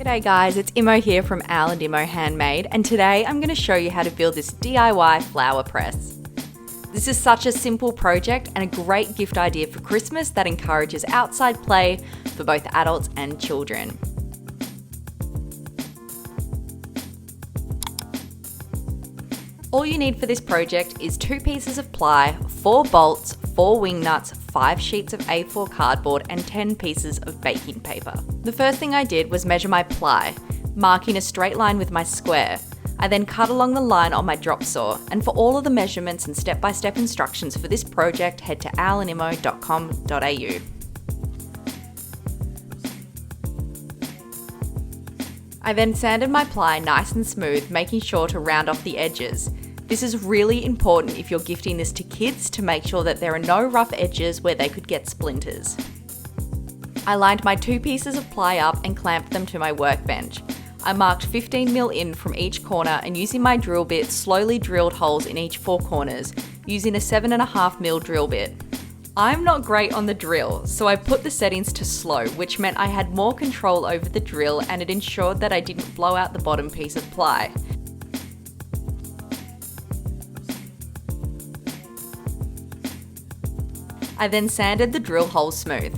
G'day guys, it's Imo here from Al and Imo Handmade, and today I'm going to show you how to build this DIY flower press. This is such a simple project and a great gift idea for Christmas that encourages outside play for both adults and children. All you need for this project is 2 pieces of ply, 4 bolts, 4 wing nuts, 5 sheets of A4 cardboard and 10 pieces of baking paper. The first thing I did was measure my ply, marking a straight line with my square. I then cut along the line on my drop saw, and for all of the measurements and step-by-step instructions for this project, head to alandimo.com.au. I then sanded my ply nice and smooth, making sure to round off the edges. This is really important if you're gifting this to kids to make sure that there are no rough edges where they could get splinters. I lined my 2 pieces of ply up and clamped them to my workbench. I marked 15mm in from each corner and using my drill bit slowly drilled holes in each 4 corners using a 7.5mm drill bit. I'm not great on the drill, so I put the settings to slow, which meant I had more control over the drill and it ensured that I didn't blow out the bottom piece of ply. I then sanded the drill holes smooth.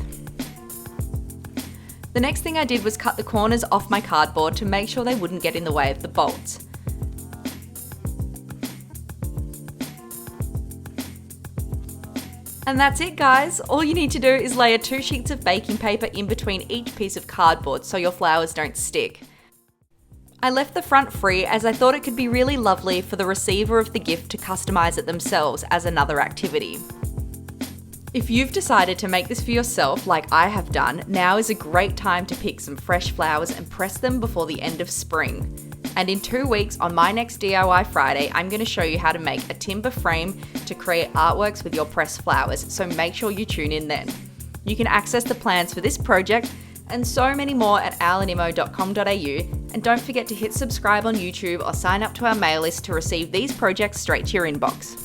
The next thing I did was cut the corners off my cardboard to make sure they wouldn't get in the way of the bolts. And that's it guys, all you need to do is layer 2 sheets of baking paper in between each piece of cardboard so your flowers don't stick. I left the front free as I thought it could be really lovely for the receiver of the gift to customise it themselves as another activity. If you've decided to make this for yourself like I have done, now is a great time to pick some fresh flowers and press them before the end of spring. And in 2 weeks on my next DIY Friday, I'm going to show you how to make a timber frame to create artworks with your pressed flowers, so make sure you tune in then. You can access the plans for this project and so many more at alandimo.com.au, and don't forget to hit subscribe on YouTube or sign up to our mail list to receive these projects straight to your inbox.